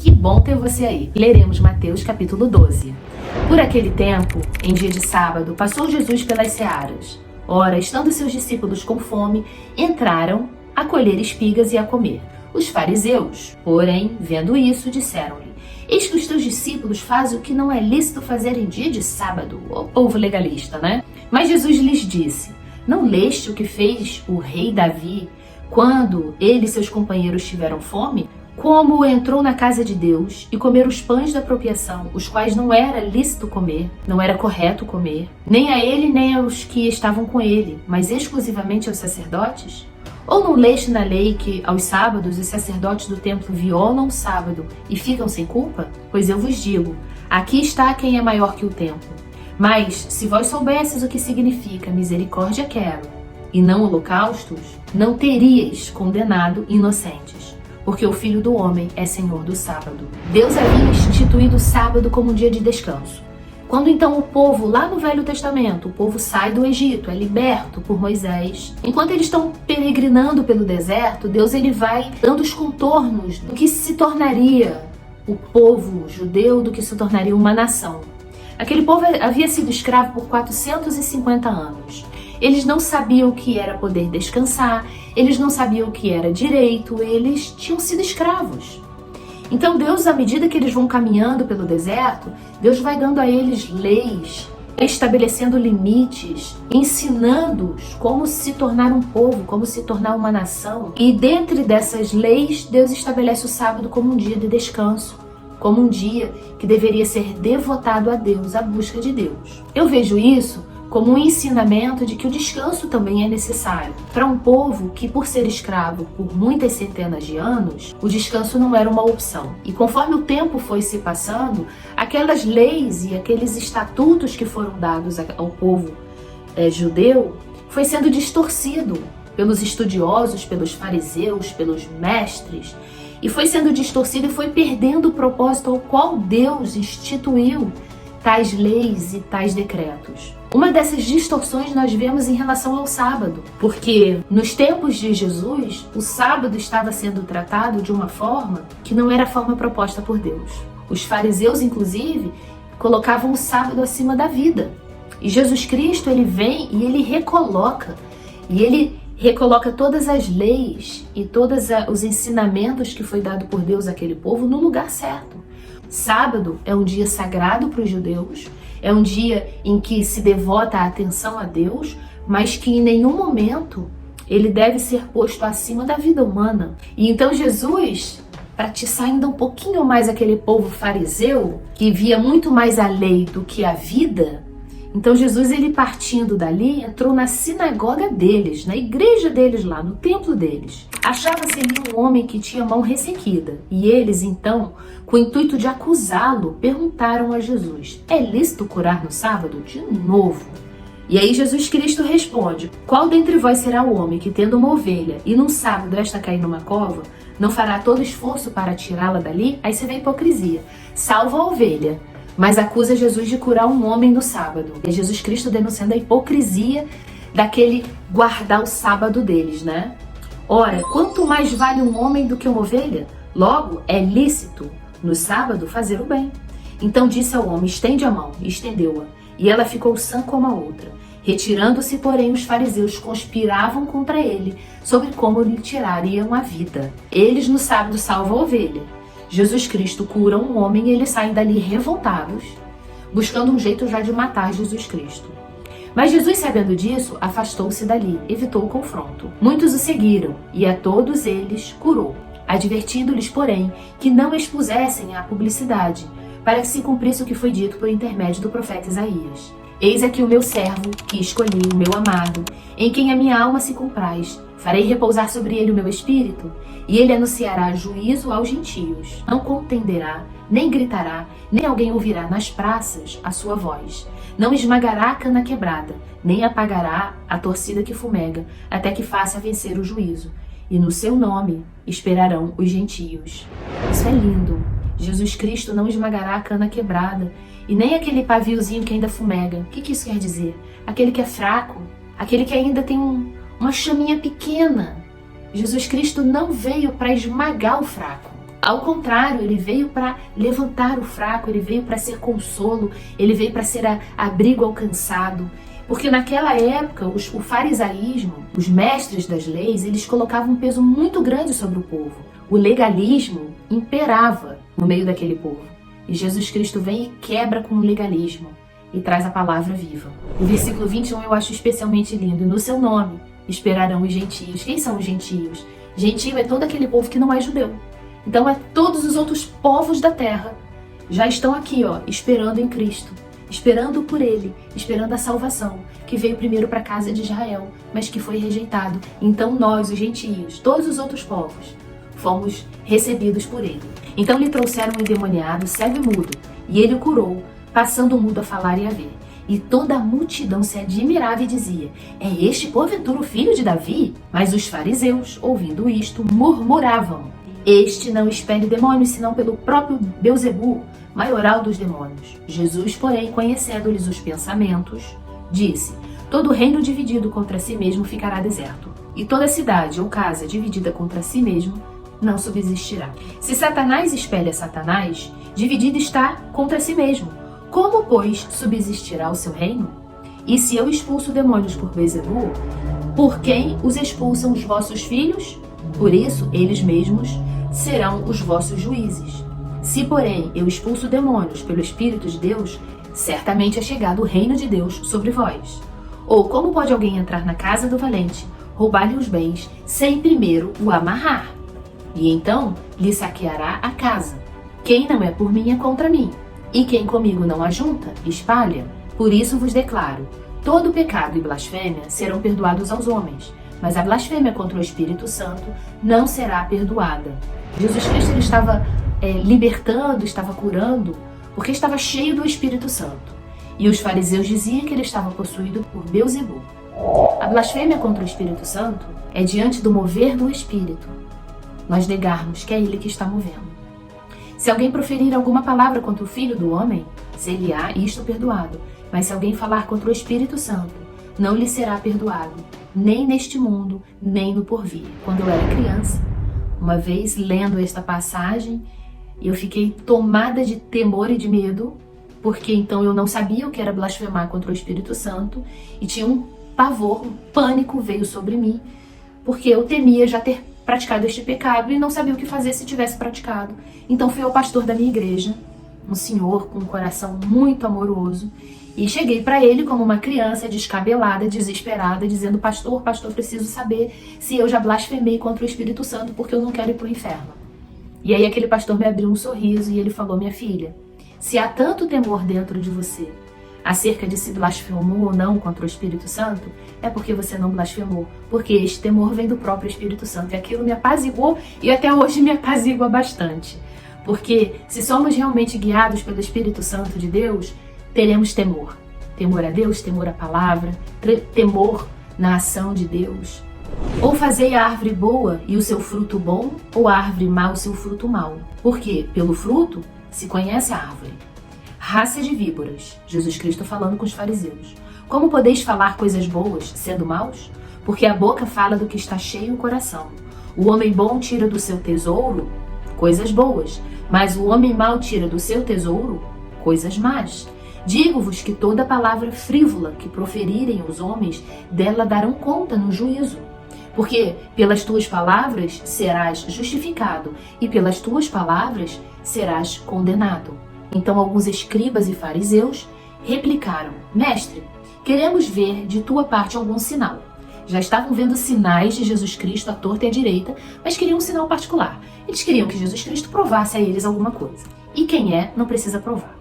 Que bom ter você aí. Leremos Mateus capítulo 12. Por aquele tempo, em dia de sábado, passou Jesus pelas searas. Ora, estando seus discípulos com fome, entraram a colher espigas e a comer. Os fariseus, porém, vendo isso, disseram-lhe: eis que os teus discípulos fazem o que não é lícito fazer em dia de sábado. O povo legalista, né? Mas Jesus lhes disse: não leste o que fez o rei Davi quando ele e seus companheiros tiveram fome? Como entrou na casa de Deus e comer os pães da apropriação, os quais não era lícito comer, não era correto comer, nem a ele nem aos que estavam com ele, mas exclusivamente aos sacerdotes? Ou não leste na lei que aos sábados os sacerdotes do templo violam o sábado e ficam sem culpa? Pois eu vos digo, aqui está quem é maior que o templo. Mas se vós soubesses o que significa misericórdia quero e não holocaustos, não teríeis condenado inocentes. Porque o Filho do Homem é Senhor do sábado. Deus havia instituído o sábado como um dia de descanso. Quando então o povo, lá no Velho Testamento, o povo sai do Egito, é liberto por Moisés. Enquanto eles estão peregrinando pelo deserto, Deus ele vai dando os contornos do que se tornaria o povo judeu, do que se tornaria uma nação. Aquele povo havia sido escravo por 450 anos. Eles não sabiam o que era poder descansar, eles não sabiam o que era direito, eles tinham sido escravos. Então Deus, à medida que eles vão caminhando pelo deserto, Deus vai dando a eles leis, estabelecendo limites, ensinando-os como se tornar um povo, como se tornar uma nação. E dentre dessas leis, Deus estabelece o sábado como um dia de descanso, como um dia que deveria ser devotado a Deus, à busca de Deus. Eu vejo isso como um ensinamento de que o descanso também é necessário. Para um povo que, por ser escravo por muitas centenas de anos, o descanso não era uma opção. E conforme o tempo foi se passando, aquelas leis e aqueles estatutos que foram dados ao povo judeu foi sendo distorcido pelos estudiosos, pelos fariseus, pelos mestres, e foi sendo distorcido e foi perdendo o propósito ao qual Deus instituiu tais leis e tais decretos. Uma dessas distorções nós vemos em relação ao sábado, porque nos tempos de Jesus, o sábado estava sendo tratado de uma forma que não era a forma proposta por Deus. Os fariseus, inclusive, colocavam o sábado acima da vida. E Jesus Cristo, ele vem e ele recoloca todas as leis e todos os ensinamentos que foi dado por Deus àquele povo no lugar certo. Sábado é um dia sagrado para os judeus, é um dia em que se devota a atenção a Deus, mas que em nenhum momento ele deve ser posto acima da vida humana. E então Jesus, para atiçar ainda um pouquinho mais aquele povo fariseu, que via muito mais a lei do que a vida, então Jesus, ele partindo dali, entrou na sinagoga deles, na igreja deles lá, no templo deles. Achava-se ali um homem que tinha mão ressequida. E eles, então, com o intuito de acusá-lo, perguntaram a Jesus: é lícito curar no sábado? De novo. E aí Jesus Cristo responde: qual dentre vós será o homem que, tendo uma ovelha, e num sábado esta cair numa cova, não fará todo esforço para tirá-la dali? Aí você vê a hipocrisia. Salva a ovelha, mas acusa Jesus de curar um homem no sábado. E Jesus Cristo denunciando a hipocrisia daquele guardar o sábado deles, né? Ora, quanto mais vale um homem do que uma ovelha? Logo, é lícito no sábado fazer o bem. Então disse ao homem: estende a mão. E estendeu-a. E ela ficou sã como a outra. Retirando-se, porém, os fariseus conspiravam contra ele sobre como lhe tirariam a vida. Eles no sábado salvam a ovelha. Jesus Cristo cura um homem e eles saem dali revoltados, buscando um jeito já de matar Jesus Cristo. Mas Jesus, sabendo disso, afastou-se dali, evitou o confronto. Muitos o seguiram e a todos eles curou, advertindo-lhes, porém, que não expusessem à publicidade, para que se cumprisse o que foi dito por intermédio do profeta Isaías. Eis aqui o meu servo, que escolhi, o meu amado, em quem a minha alma se compraz. Farei repousar sobre ele o meu espírito, e ele anunciará juízo aos gentios. Não contenderá, nem gritará, nem alguém ouvirá nas praças a sua voz. Não esmagará a cana quebrada, nem apagará a torcida que fumega, até que faça vencer o juízo. E no seu nome esperarão os gentios. Isso é lindo. Jesus Cristo não esmagará a cana quebrada, e nem aquele paviozinho que ainda fumega. O que isso quer dizer? Aquele que é fraco, aquele que ainda tem uma chaminha pequena. Jesus Cristo não veio para esmagar o fraco. Ao contrário, ele veio para levantar o fraco, ele veio para ser consolo, ele veio para ser abrigo ao cansado. Porque naquela época, o farisaísmo, os mestres das leis, eles colocavam um peso muito grande sobre o povo. O legalismo imperava no meio daquele povo. E Jesus Cristo vem e quebra com o legalismo e traz a palavra viva. O versículo 21 eu acho especialmente lindo. No seu nome esperarão os gentios. Quem são os gentios? Gentio é todo aquele povo que não é judeu. Então todos os outros povos da terra já estão aqui, esperando em Cristo, esperando por Ele, esperando a salvação, que veio primeiro para a casa de Israel, mas que foi rejeitado. Então nós, os gentios, todos os outros povos, fomos recebidos por Ele. Então lhe trouxeram um endemoniado, cego e mudo, e Ele o curou, passando o mudo a falar e a ver. E toda a multidão se admirava e dizia: é este porventura o filho de Davi? Mas os fariseus, ouvindo isto, murmuravam: este não expele demônios, senão pelo próprio Beelzebu, maioral dos demônios. Jesus, porém, conhecendo-lhes os pensamentos, disse: todo reino dividido contra si mesmo ficará deserto, e toda cidade ou casa dividida contra si mesmo não subsistirá. Se Satanás espelha Satanás, dividido está contra si mesmo. Como, pois, subsistirá o seu reino? E se eu expulso demônios por Beelzebu, por quem os expulsam os vossos filhos? Por isso, eles mesmos serão os vossos juízes. Se, porém, eu expulso demônios pelo Espírito de Deus, certamente é chegado o reino de Deus sobre vós. Ou como pode alguém entrar na casa do valente, roubar-lhe os bens, sem primeiro o amarrar? E então lhe saqueará a casa. Quem não é por mim é contra mim, e quem comigo não ajunta, espalha. Por isso vos declaro, todo pecado e blasfêmia serão perdoados aos homens, mas a blasfêmia contra o Espírito Santo não será perdoada. Jesus Cristo ele estava libertando, estava curando, porque estava cheio do Espírito Santo. E os fariseus diziam que ele estava possuído por Beelzebu. A blasfêmia contra o Espírito Santo é diante do mover do Espírito nós negarmos que é ele que está movendo. Se alguém proferir alguma palavra contra o Filho do Homem, ser-lhe-á isto perdoado. Mas se alguém falar contra o Espírito Santo, não lhe será perdoado, nem neste mundo, nem no porvir. Quando eu era criança, uma vez lendo esta passagem, eu fiquei tomada de temor e de medo, porque então eu não sabia o que era blasfemar contra o Espírito Santo, e tinha um pavor, um pânico veio sobre mim, porque eu temia já ter praticado este pecado e não sabia o que fazer se tivesse praticado. Então fui ao pastor da minha igreja, um senhor com um coração muito amoroso, e cheguei para ele como uma criança descabelada, desesperada, dizendo: pastor, preciso saber se eu já blasfemei contra o Espírito Santo, porque eu não quero ir para o inferno. E aí aquele pastor me abriu um sorriso e ele falou: minha filha, se há tanto temor dentro de você acerca de se blasfemou ou não contra o Espírito Santo, é porque você não blasfemou, porque este temor vem do próprio Espírito Santo. E aquilo me apaziguou e até hoje me apazigua bastante. Porque se somos realmente guiados pelo Espírito Santo de Deus, teremos temor. Temor a Deus, temor à palavra, temor na ação de Deus. Ou fazei a árvore boa e o seu fruto bom, ou a árvore má o seu fruto mau. Porque pelo fruto se conhece a árvore. Raça de víboras, Jesus Cristo falando com os fariseus. Como podeis falar coisas boas, sendo maus? Porque a boca fala do que está cheio o coração. O homem bom tira do seu tesouro coisas boas, mas o homem mau tira do seu tesouro coisas más. Digo-vos que toda palavra frívola que proferirem os homens, dela darão conta no juízo. Porque pelas tuas palavras serás justificado, e pelas tuas palavras serás condenado. Então alguns escribas e fariseus replicaram: mestre, queremos ver de tua parte algum sinal. Já estavam vendo sinais de Jesus Cristo à torta e à direita, mas queriam um sinal particular. Eles queriam que Jesus Cristo provasse a eles alguma coisa. E quem não precisa provar.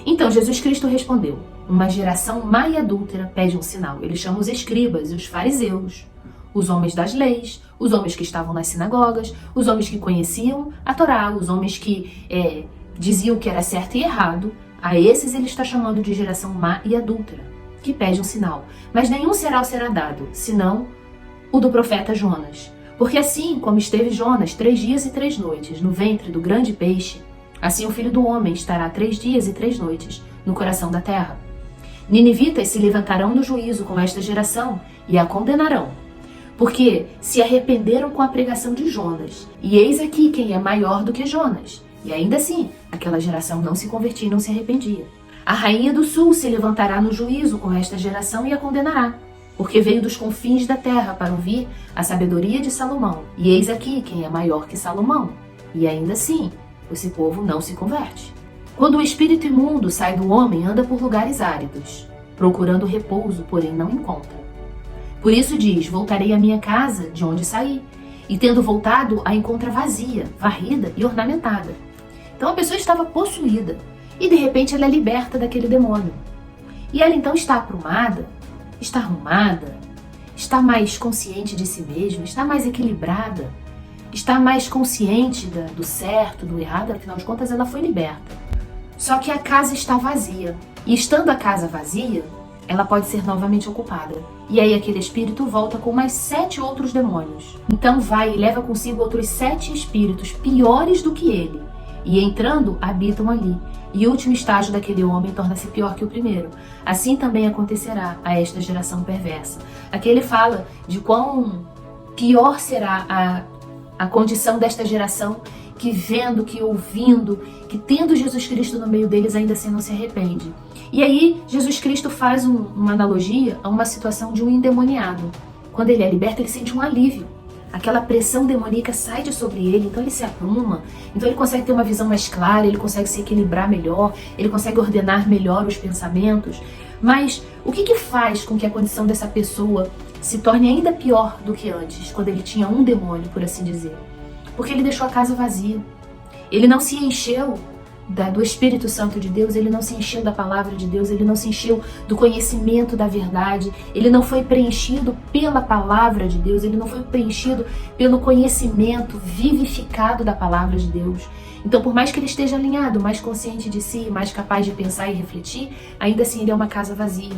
Então Jesus Cristo respondeu: uma geração má e adúltera pede um sinal. Ele chama os escribas e os fariseus, os homens das leis, os homens que estavam nas sinagogas, os homens que conheciam a Torá, os homens que diziam que era certo e errado. A esses ele está chamando de geração má e adúltera, que pede um sinal. Mas nenhum sinal será dado, senão o do profeta Jonas. Porque assim como esteve Jonas 3 dias e 3 noites no ventre do grande peixe, assim o Filho do Homem estará 3 dias e 3 noites no coração da terra. Ninivitas se levantarão no juízo com esta geração e a condenarão, porque se arrependeram com a pregação de Jonas. E eis aqui quem é maior do que Jonas. E ainda assim, aquela geração não se convertia e não se arrependia. A rainha do sul se levantará no juízo com esta geração e a condenará, porque veio dos confins da terra para ouvir a sabedoria de Salomão. E eis aqui quem é maior que Salomão. E ainda assim, esse povo não se converte. Quando o espírito imundo sai do homem, anda por lugares áridos, procurando repouso, porém não encontra. Por isso diz, voltarei à minha casa, de onde saí, e tendo voltado, a encontra vazia, varrida e ornamentada. Então a pessoa estava possuída, e de repente ela é liberta daquele demônio. E ela então está aprumada, está arrumada, está mais consciente de si mesma, está mais equilibrada, está mais consciente do certo, do errado, afinal de contas ela foi liberta. Só que a casa está vazia, e estando a casa vazia, ela pode ser novamente ocupada. E aí aquele espírito volta com mais 7 outros demônios. Então vai e leva consigo outros 7 espíritos piores do que ele, e entrando, habitam ali. E o último estágio daquele homem torna-se pior que o primeiro. Assim também acontecerá a esta geração perversa. Aqui ele fala de quão pior será a condição desta geração que vendo, que ouvindo, que tendo Jesus Cristo no meio deles ainda assim não se arrepende. E aí Jesus Cristo faz uma analogia a uma situação de um endemoniado. Quando ele é liberto, ele sente um alívio. Aquela pressão demoníaca sai de sobre ele, então ele se apruma, então ele consegue ter uma visão mais clara, ele consegue se equilibrar melhor, ele consegue ordenar melhor os pensamentos. Mas o que faz com que a condição dessa pessoa se torne ainda pior do que antes, quando ele tinha um demônio, por assim dizer? Porque ele deixou a casa vazia. Ele não se encheu do Espírito Santo de Deus, ele não se encheu da palavra de Deus, ele não se encheu do conhecimento da verdade, ele não foi preenchido pela palavra de Deus, ele não foi preenchido pelo conhecimento vivificado da palavra de Deus. Então, por mais que ele esteja alinhado, mais consciente de si, mais capaz de pensar e refletir, ainda assim ele é uma casa vazia.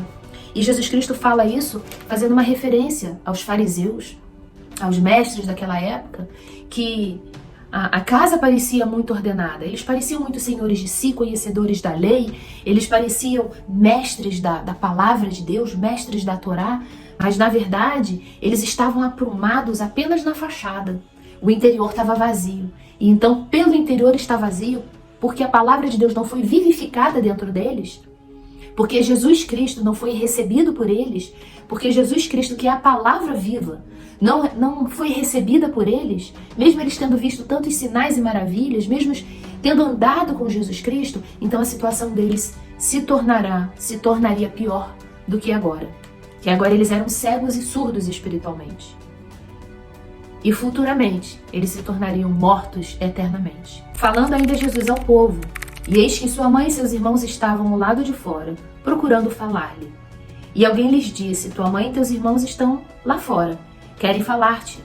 E Jesus Cristo fala isso fazendo uma referência aos fariseus, aos mestres daquela época, que a casa parecia muito ordenada, eles pareciam muito senhores de si, conhecedores da lei, eles pareciam mestres da palavra de Deus, mestres da Torá, mas na verdade eles estavam aprumados apenas na fachada. O interior estava vazio. E então pelo interior está vazio porque a palavra de Deus não foi vivificada dentro deles, porque Jesus Cristo não foi recebido por eles, porque Jesus Cristo, que é a palavra viva, não foi recebida por eles, mesmo eles tendo visto tantos sinais e maravilhas, mesmo tendo andado com Jesus Cristo, então a situação deles se tornaria pior do que agora. Que agora eles eram cegos e surdos espiritualmente. E futuramente eles se tornariam mortos eternamente. Falando ainda Jesus ao povo, e eis que sua mãe e seus irmãos estavam ao lado de fora, procurando falar-lhe. E alguém lhes disse, tua mãe e teus irmãos estão lá fora, querem falar-te.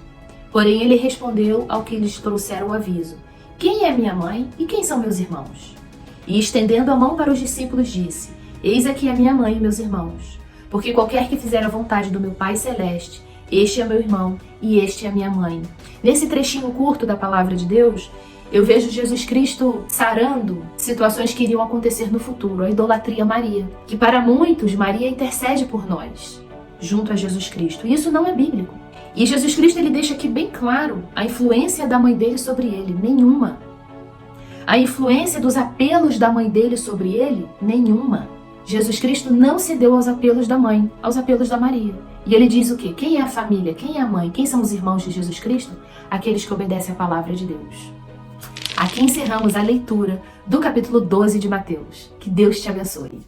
Porém ele respondeu ao que lhes trouxeram o aviso, quem é minha mãe e quem são meus irmãos? E estendendo a mão para os discípulos disse, eis aqui a minha mãe e meus irmãos, porque qualquer que fizer a vontade do meu Pai Celeste, este é meu irmão e este é a minha mãe. Nesse trechinho curto da palavra de Deus, eu vejo Jesus Cristo sarando situações que iriam acontecer no futuro, a idolatria a Maria, que para muitos Maria intercede por nós, junto a Jesus Cristo, e isso não é bíblico. E Jesus Cristo ele deixa aqui bem claro a influência da mãe dele sobre ele, nenhuma. A influência dos apelos da mãe dele sobre ele, nenhuma. Jesus Cristo não cedeu aos apelos da mãe, aos apelos da Maria. E ele diz o quê? Quem é a família? Quem é a mãe? Quem são os irmãos de Jesus Cristo? Aqueles que obedecem à palavra de Deus. Aqui encerramos a leitura do capítulo 12 de Mateus. Que Deus te abençoe.